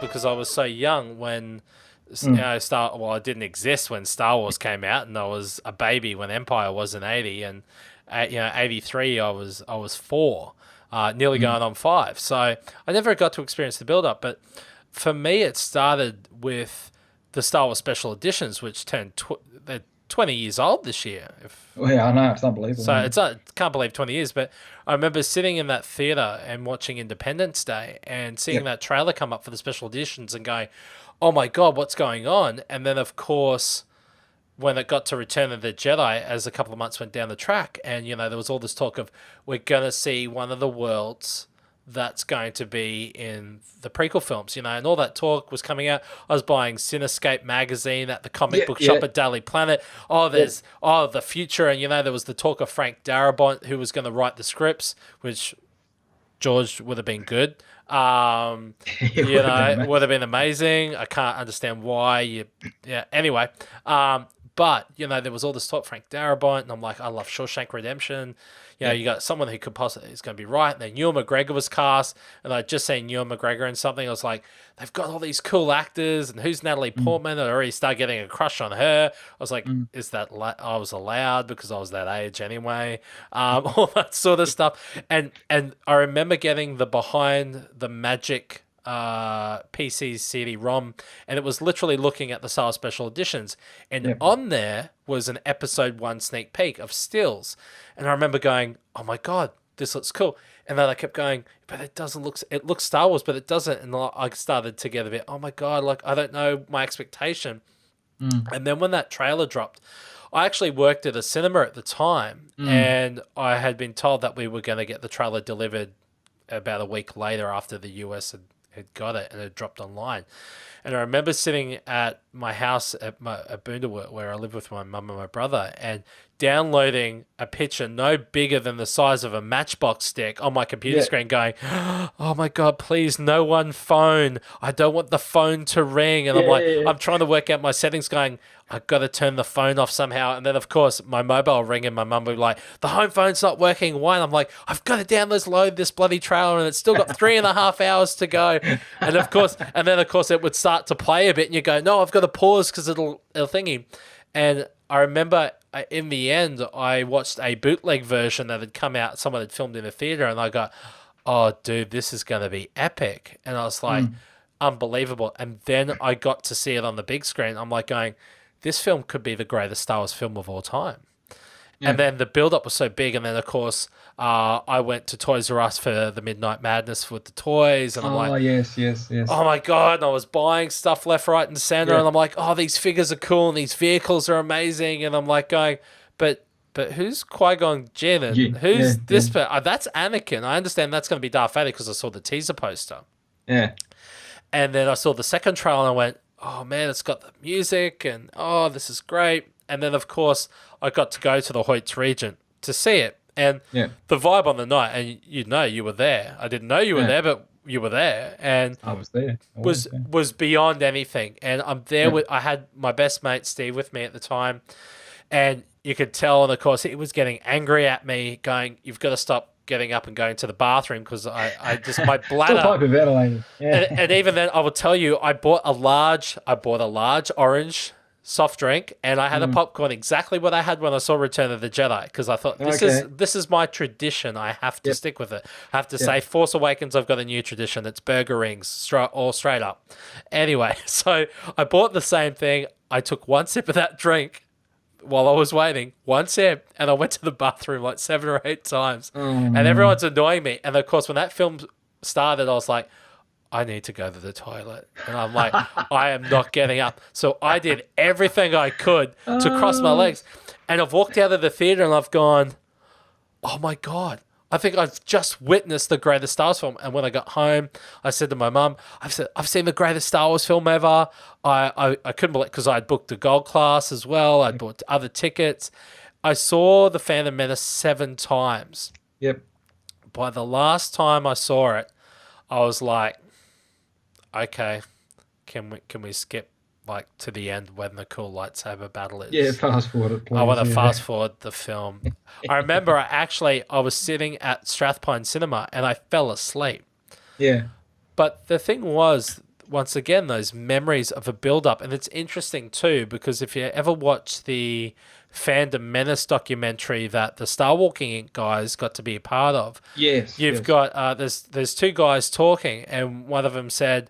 because I was so young when it didn't exist when Star Wars came out, and I was a baby when Empire was in 80, and 83 I was 4, nearly going on 5. So I never got to experience the build up, but for me it started with the Star Wars special editions, which they're 20 years old this year. Well, yeah, I know it's unbelievable. So Yeah. it's not, can't believe 20 years, but I remember sitting in that theater and watching Independence Day and seeing Yep. that trailer come up for the special editions and going, "Oh my God, what's going on?" And then of course, when it got to Return of the Jedi, as a couple of months went down the track, and there was all this talk of, we're gonna see one of the worlds that's going to be in the prequel films, and all that talk was coming out. I was buying Cinescape magazine at the comic Yeah, book yeah, shop at Daily Planet. Oh, yeah. there's the future, and there was the talk of Frank Darabont, who was going to write the scripts, which George would have been good. It would have been It would amazing. have been amazing. I can't understand why yeah. Anyway, but there was all this talk, Frank Darabont, and I'm like, I love Shawshank Redemption. Yeah. You got someone who could possibly is going to be right. And then Ewan McGregor was cast, and I'd just seen Ewan McGregor in something. I was like, they've got all these cool actors, and who's Natalie Mm, Portman? And I already started getting a crush on her. I was like, mm. is that I was allowed because I was that age anyway? All that sort of stuff. And I remember getting the Behind the Magic PC CD-ROM, and it was literally looking at the Star Special Editions, and Yep. on there was an episode 1 sneak peek of stills, and I remember going, "Oh my God, this looks cool." And then I kept going, "But it doesn't look. It looks Star Wars, but it doesn't." And I started to get a bit, "Oh my God, like I don't know my expectation." Mm, And then when that trailer dropped, I actually worked at a cinema at the time, mm. and I had been told that we were going to get the trailer delivered about a week later after the US had got it and it dropped online. And I remember sitting at my house at Boonderwood, where I live with my mum and my brother, and downloading a picture no bigger than the size of a matchbox stick on my computer Yeah, screen, going, "Oh my God, please, no one phone. I don't want the phone to ring." And I'm like, yeah, I'm trying to work out my settings, going, I've got to turn the phone off somehow. And then, of course, my mobile ring, and my mum would be like, "The home phone's not working. Why?" And I'm like, I've got to download this bloody trailer, and it's still got 3.5 hours to go. And then, of course, it would start to play a bit, and you go, "No, I've got to pause because it'll thingy." And I remember in the end, I watched a bootleg version that had come out, someone had filmed in a theater, and I got, "Oh, dude, this is going to be epic." And I was like, mm, unbelievable. And then I got to see it on the big screen. I'm like going, this film could be the greatest Star Wars film of all time. And yeah. then the build up was so big. And then, of course, I went to Toys R Us for the Midnight Madness with the toys. And I'm Oh, like, yes, yes, yes. oh my God. And I was buying stuff left, right, and center. Yeah, And I'm like, oh, these figures are cool and these vehicles are amazing. And I'm like going, but who's Qui-Gon Jinn yeah, and yeah, who's yeah, this? That's Anakin. I understand that's going to be Darth Vader because I saw the teaser poster. yeah. And then I saw the second trailer and I went, oh man, it's got the music and oh, this is great. And then, of course, I got to go to the Hoyts Regent to see it. And Yeah. the vibe on the night, and you were there. I didn't know you were Yeah. there, but you were there. And I was there. I was was there. was beyond anything. And I'm there Yeah. with, I had my best mate Steve with me at the time. And you could tell, and of course, he was getting angry at me, going, "You've got to stop getting up and going to the bathroom because I just, my Still bladder." hyperventilating. Yeah. And even then, I will tell you, I bought a large orange soft drink, and I had a Mm, popcorn exactly what I had when I saw Return of the Jedi, because I thought this is okay. this is my tradition. I have to Yep. stick with it. I have to Yep. say, Force Awakens, I've got a new tradition. It's burger rings, straight up. Anyway, so I bought the same thing. I took one sip of that drink while I was waiting, one sip, and I went to the bathroom like 7 or 8 times, Oh and no. everyone's annoying me. And of course, when that film started, I was like, I need to go to the toilet. And I'm like, I am not getting up. So I did everything I could to cross my Oh, legs. And I've walked out of the theater and I've gone, oh my God, I think I've just witnessed the greatest Star Wars film. And when I got home, I said to my mum, I've seen the greatest Star Wars film ever. I couldn't believe, because I had booked the gold class as well. I'd bought other tickets. I saw the Phantom Menace 7 times. yep. By the last time I saw it, I was like, okay, can we skip like to the end when the cool lightsaber battle Yeah, is? fast forward it, I want please. to Yeah. fast forward the film. I remember I was sitting at Strathpine Cinema and I fell asleep. Yeah. But the thing was, once again, those memories of a build-up. And it's interesting too, because if you ever watch the Phantom Menace documentary that the Star Walking Inc. guys got to be a part of, you've got there's two guys talking, and one of them said,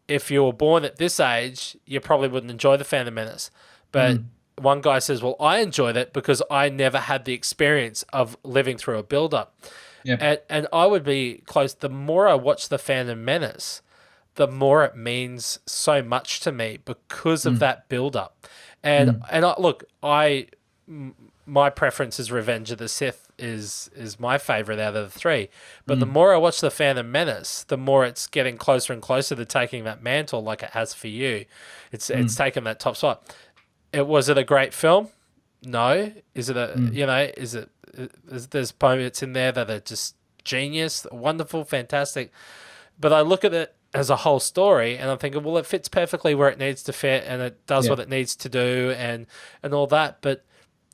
if you were born at this age, you probably wouldn't enjoy the Phantom Menace. But one guy says, well, I enjoyed it because I never had the experience of living through a build-up. Yep. And I would be close. The more I watch the Phantom Menace, the more it means so much to me because of that build-up. And my preference is Revenge of the Sith is my favorite out of the three. But the more I watch the Phantom Menace, the more it's getting closer and closer to taking that mantle, like it has for you. It's taken that top spot. Was it a great film? No. Is it there's moments in there that are just genius, wonderful, fantastic. But I look at it as a whole story, and I'm thinking, well, it fits perfectly where it needs to fit, and it does what it needs to do, and all that. But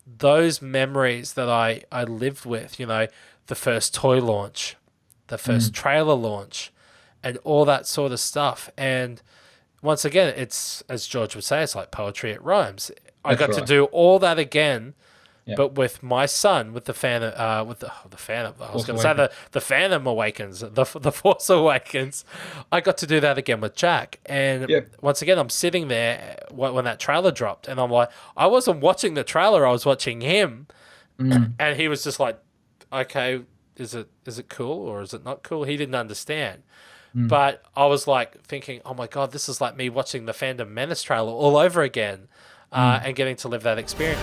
those memories that I lived with, the first toy launch, the first trailer launch, and all that sort of stuff. And once again, it's, as George would say, it's like poetry, it rhymes. I got to do all that again, but with my son, with the Phantom, I was going to say the Phantom Awakens, the Force Awakens. I got to do that again with Jack, and once again, I'm sitting there when that trailer dropped, and I'm like, I wasn't watching the trailer, I was watching him, and he was just like, okay, is it cool or is it not cool? He didn't understand. But I was like thinking, oh my God, this is like me watching the Phantom Menace trailer all over again, and getting to live that experience.